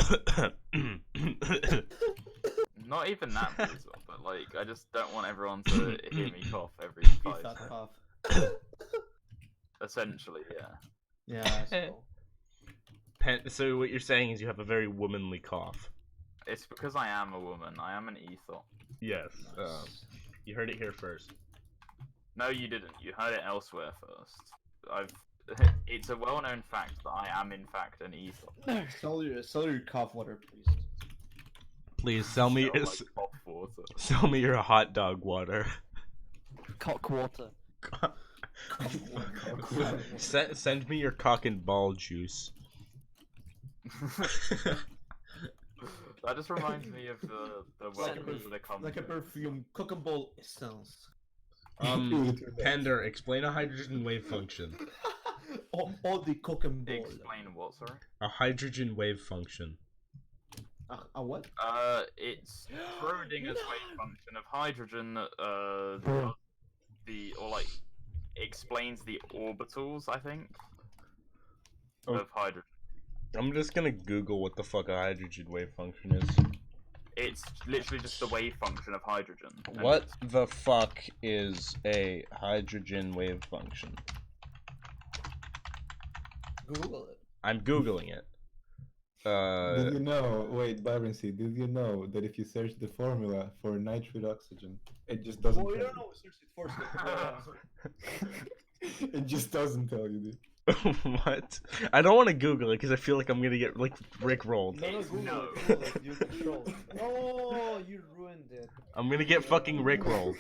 Not even that brutal, but like, I just don't want everyone to hear me cough every Beat 5 that seconds. cough. Essentially, yeah. Yeah, so. So what you're saying is you have a very womanly cough. It's because I am a woman. I am an ethot. Yes. Nice. You heard it here first. No, you didn't. You heard it elsewhere first. It's a well-known fact that I am in fact an ethot. Sell your cough water, please. Please sell me Smell like pop water. sell me your hot dog water. Cock water. Send me your cock and ball juice. That just reminds me of the welcome to the Like a perfume, cockable essence. Pender, explain a hydrogen wave function. all the cock and ball. Explain what, sorry? A hydrogen wave function. A what? It's Schrodinger's wave function of hydrogen. Explains the orbitals, I think, of hydrogen. I'm just gonna Google what the fuck a hydrogen wave function is. It's literally just the wave function of hydrogen. and What the fuck is a hydrogen wave function? Google it. I'm Googling it. Did you know? Wait, Byron C. Did you know that if you search the formula for nitrate oxygen, it just doesn't? Well, you tell don't know. Seriously, force it. It just doesn't tell you, dude. What? I don't want to Google it because I feel like I'm gonna get like Rick rolled. No, Google No. it. Google it. You control. No, you ruined it. I'm gonna get fucking Rick rolled.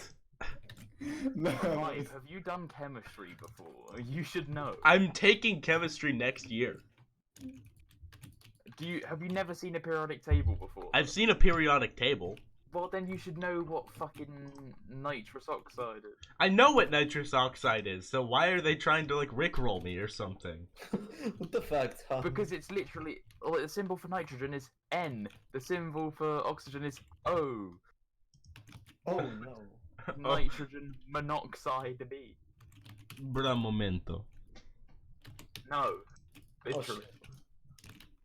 No. Mike, have you done chemistry before? You should know. I'm taking chemistry next year. Have you never seen a periodic table before? I've seen a periodic table. Well, then you should know what fucking nitrous oxide is. I know what nitrous oxide is, so why are they trying to like Rickroll me or something? What the fuck, Tom? Because it's literally the symbol for nitrogen is N. The symbol for oxygen is O. Oh no. Nitrogen monoxide B. Bra momento. No, Oh, literally. shit.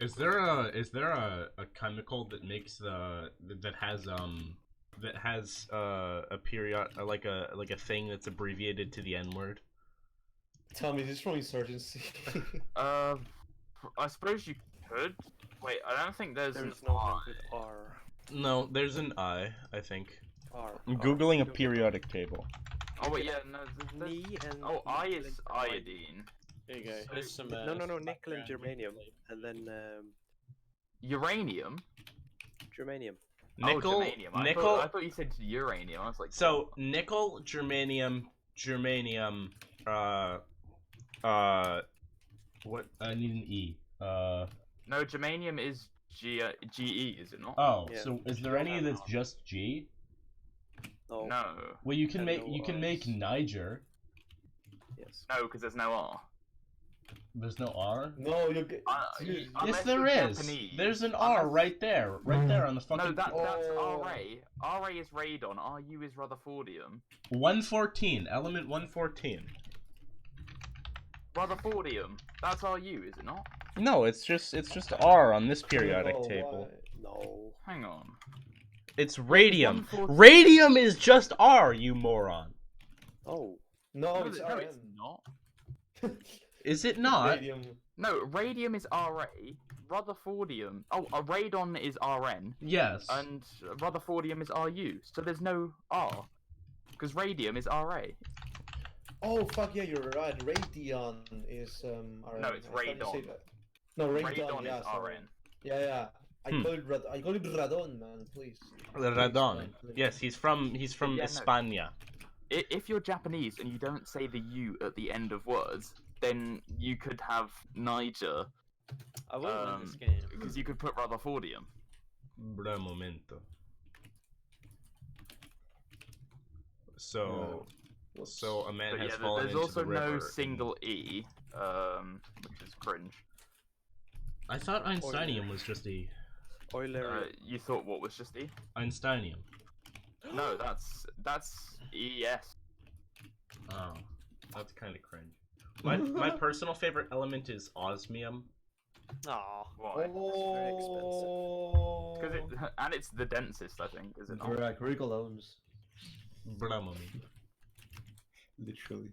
Is there a chemical that makes that has a period like a thing that's abbreviated to the N word? Tell me, this is from Insurgency. I suppose you could. Wait, I don't think there's There's an no I. one with R. No, there's an I think. R. I'm googling a periodic table. Oh wait, yeah, no. There's... Ni and Oh, I nickel is and iodine. There you go. Here's some. No, some nickel and background germanium, info. and then Uranium. germanium. Nickel, Oh, germanium. nickel. I thought you said uranium. I was like. So nickel, germanium, what? I need an E. No, germanium is GE, is it not? Oh, Yeah. so is there any that's just G? No. No. Well, you can And make no make Rs. Niger. Yes. No, because there's no R. There's no R. No, you get. Yes, Yes, there is. There's an R right there on the fucking. No, that's Oh. RA. RA is radon. RU is Rutherfordium. 114, element 114. Rutherfordium. That's RU, is it not? No, it's just R on this periodic Oh, table. why? No. Hang on. It's radium. 114. Radium is just R, you moron. Oh. No, No, it's no, it's not. Is it not? Radium. No, radium is RA. Rutherfordium. Oh, radon is RN. Yes. And Rutherfordium is RU. So there's no R. Because radium is RA. Oh fuck yeah, you're right. Radion is RN. No, it's I started to say radon. that. No, radon. Radon Yeah, is sorry. RN. Yeah. I call it I call it radon, man. Please. Radon. Please. Yes, he's from Yeah, no. España. If you're Japanese and you don't say the U at the end of words, then you could have Niger, I will win this game. because you could put Rutherfordium. Bra momento. So, a man But has yeah, fallen there's into also the river. no single E, which is cringe. I thought Einsteinium was just E. Euler. You thought what was just E? Einsteinium. No, that's ES. Oh, that's kind of cringe. My personal favorite element is osmium. Aw. Why? very Oh. And it's the densest, I think, is it not? Correct. Rick Alones. Bra momento. Literally.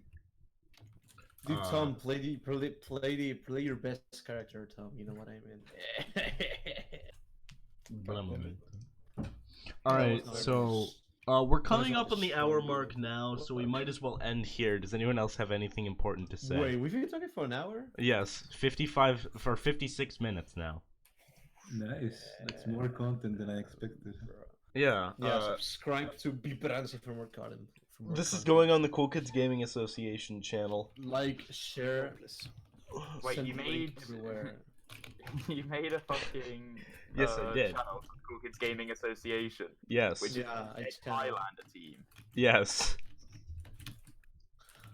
Dude, Tom, play your best character, Tom. You know what I mean. Bra momento. All right, so we're coming up on the hour mark now, so we might as well end here. Does anyone else have anything important to say? Wait, we've been talking for an hour? Yes, 56 minutes now. Nice. That's more content than I expected. Yeah. Yeah, subscribe to Biperansi for more content. This is going on the Cool Kids Gaming Association channel. Like, share, Wait, send you link made everywhere. you made a fucking Yes, I did. channel for the Cool Kids Gaming Association, Yes. which Yeah, is it's a Highlander team. Yes.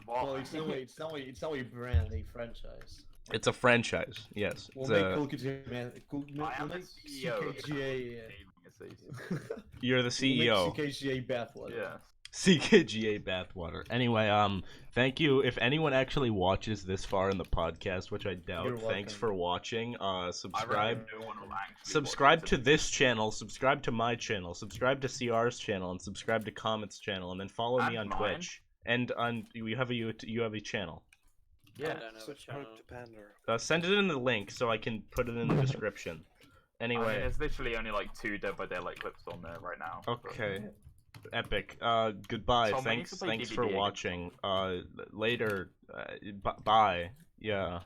Well, Why? it's not a brand, a franchise. It's a franchise. Yes. We'll It's make a- Cool Kids Gaming. I am the We'll CEO of the Cool CKGA. Kids Gaming Association. You're the We'll CEO. make CKGA bathwater. Yeah. CKGA bathwater. Anyway, thank you. If anyone actually watches this far in the podcast, which I doubt, You're thanks welcome. for watching. I Subscribe. reckon no one will actually Subscribe watch to it. this channel, subscribe to my channel, subscribe to CR's channel, and subscribe to Comet's channel, and then follow me on And mine. Twitch. And on you have a channel. I Yeah. don't have a Subscribe channel. to Pander. Send it in the link so I can put it in the description. I mean, Anyway, there's literally only like 2 Dead by Daylight clips on there right now. but- okay. Epic. Goodbye. Tom, when you Thanks play for DBD again? watching. Later. Bye. Yeah.